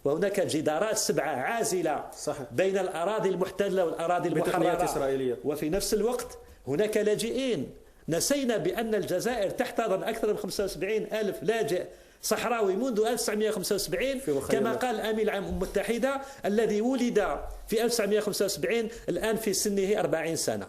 وهناك جدارات 7 عازلة صحيح. بين الأراضي المحتلة والأراضي المحررة إسرائيلية. وفي نفس الوقت هناك لاجئين. نسينا بأن الجزائر تحتضن أكثر من 75 ألف لاجئ صحراوي منذ 1975 كما قال الأمين العام للأمم المتحدة الذي ولد في 1975 الآن في سنه 40 سنة.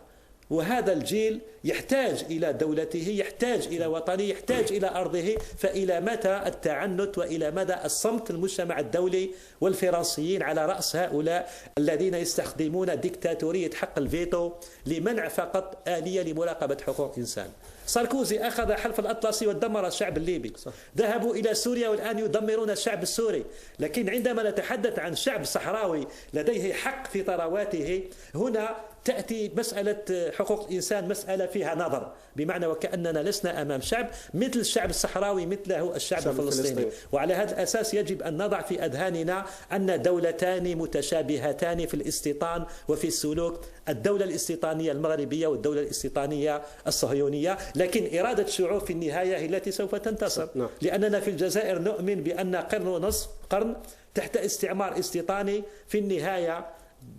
وهذا الجيل يحتاج إلى دولته، يحتاج إلى وطنه، يحتاج إلى أرضه. فإلى متى التعنت وإلى مدى الصمت المجتمع الدولي والفرنسيين على رأس هؤلاء الذين يستخدمون ديكتاتورية حق الفيتو لمنع فقط آلية لمراقبة حقوق الإنسان؟ ساركوزي أخذ حلف الأطلسي ودمر الشعب الليبي. ذهبوا إلى سوريا والآن يدمرون الشعب السوري. لكن عندما نتحدث عن شعب صحراوي لديه حق في ثرواته، هنا تأتي مسألة حقوق الإنسان مسألة فيها نظر، بمعنى وكأننا لسنا أمام شعب مثل الشعب الصحراوي مثله الشعب الفلسطيني. وعلى هذا الأساس يجب أن نضع في أذهاننا أن دولتان متشابهتان في الاستيطان وفي السلوك، الدولة الاستيطانية المغربية والدولة الاستيطانية الصهيونية. لكن إرادة الشعوب في النهاية هي التي سوف تنتصر، لأننا في الجزائر نؤمن بأن قرن ونصف قرن تحت استعمار استيطاني في النهاية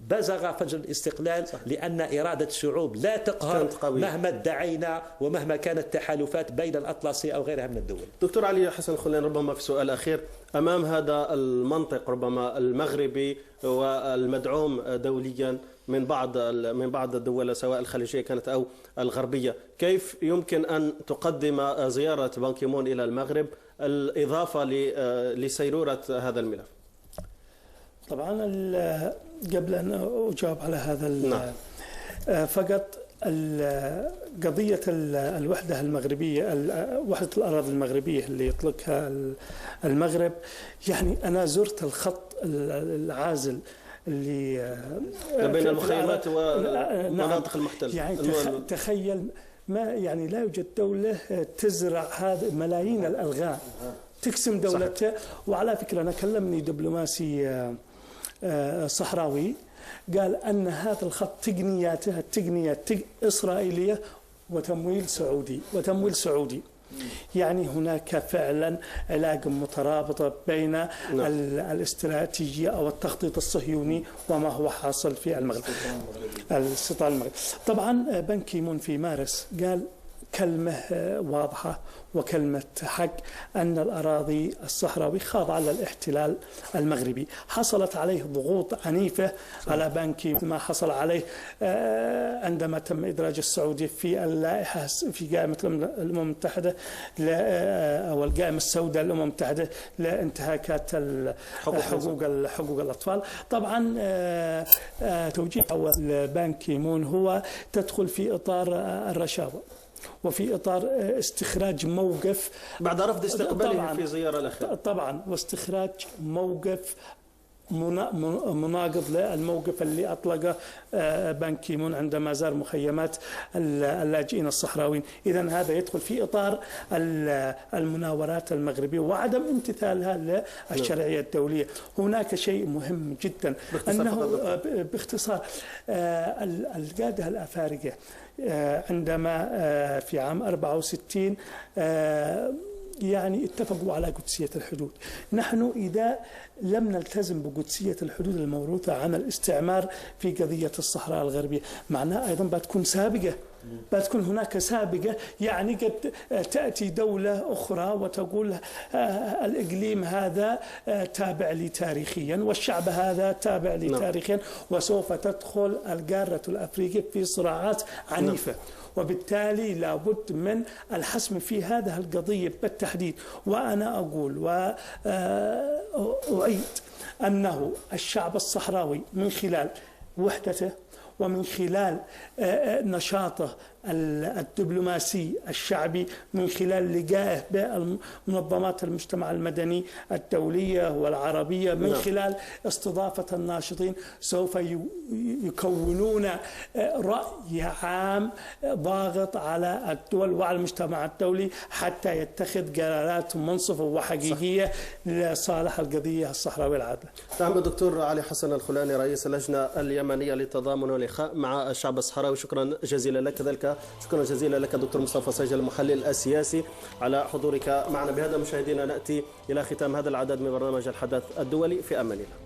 بزغ فجر الاستقلال، لأن إرادة الشعوب لا تقهر مهما ادعينا ومهما كانت التحالفات بين الأطلسي أو غيرها من الدول. دكتور علي حسن الخولاني، ربما في سؤال أخير، أمام هذا المنطق ربما المغربي والمدعوم دوليا من بعض الدول سواء الخليجية كانت أو الغربية، كيف يمكن أن تقدم زيارة بان كيمون إلى المغرب الإضافة لسيرورة هذا الملف؟ طبعا قبل أن أجاوب على هذا فقط قضية الوحدة المغربية، وحدة الأراضي المغربية اللي يطلقها المغرب، يعني أنا زرت الخط العازل اللي بين المخيمات والمناطق المحتلة. يعني تخيل ما يعني لا يوجد دولة تزرع هذه ملايين الألغام تقسم دولتها. وعلى فكرة أنا كلمني دبلوماسي صحراوي قال أن هذا الخط تقنياته التقنية إسرائيلية وتمويل سعودي. يعني هناك فعلا علاقة مترابطة بين الاستراتيجية أو التخطيط الصهيوني وما هو حاصل في المغرب، الاستيطان المغرب. طبعا بان كيمون في مارس قال كلمة واضحة وكلمة حق أن الأراضي الصحراوي خاضعة للاحتلال المغربي. حصلت عليه ضغوط عنيفة على بان كيمون ما حصل عليه عندما تم إدراج السعودية في اللائحة في قائمة الأمم المتحدة أو القائمة السوداء للأمم المتحدة لانتهاكات حقوق الأطفال. طبعا توجيه بان كيمون هو تدخل في إطار الرشاوى وفي إطار استخراج موقف بعد رفض استقباله في زيارة الأخيرة طبعا، واستخراج موقف مناقض للموقف اللي أطلقه بان كيمون عندما زار مخيمات اللاجئين الصحراويين. إذن هذا يدخل في إطار المناورات المغربية وعدم امتثالها للشرعية الدولية. هناك شيء مهم جدا أنه باختصار القادة الأفارقة عندما في عام 64 يعني اتفقوا على قدسية الحدود. نحن إذا لم نلتزم بقدسية الحدود الموروثة عن الاستعمار في قضية الصحراء الغربية، معناها أيضا بتكون سابقة، بتكون هناك سابقة. يعني قد تأتي دولة أخرى وتقول الإقليم هذا تابع لي تاريخيا والشعب هذا تابع لي تاريخيا، وسوف تدخل القارة الأفريقية في صراعات عنيفة. وبالتالي لابد من الحسم في هذه القضية بالتحديد. وأنا أقول وأعيد أنه الشعب الصحراوي من خلال وحدته ومن خلال نشاطه الدبلوماسي الشعبي، من خلال لقائه بمنظمات المجتمع المدني الدولية والعربية، من خلال استضافة الناشطين، سوف يكونون رأي عام ضاغط على الدول وعلى المجتمع الدولي حتى يتخذ قرارات منصفة وحقيقية لصالح القضية الصحراوية العادلة. نعم. دكتور علي حسن الخولاني، رئيس اللجنة اليمنية للتضامن والإخاء مع الشعب الصحراوي. شكرا جزيلا لك. كذلك شكرا جزيلا لك دكتور مصطفى سجل المحلل السياسي على حضورك معنا. بهذا مشاهدينا نأتي إلى ختام هذا العدد من برنامج الحدث الدولي. في أمان الله.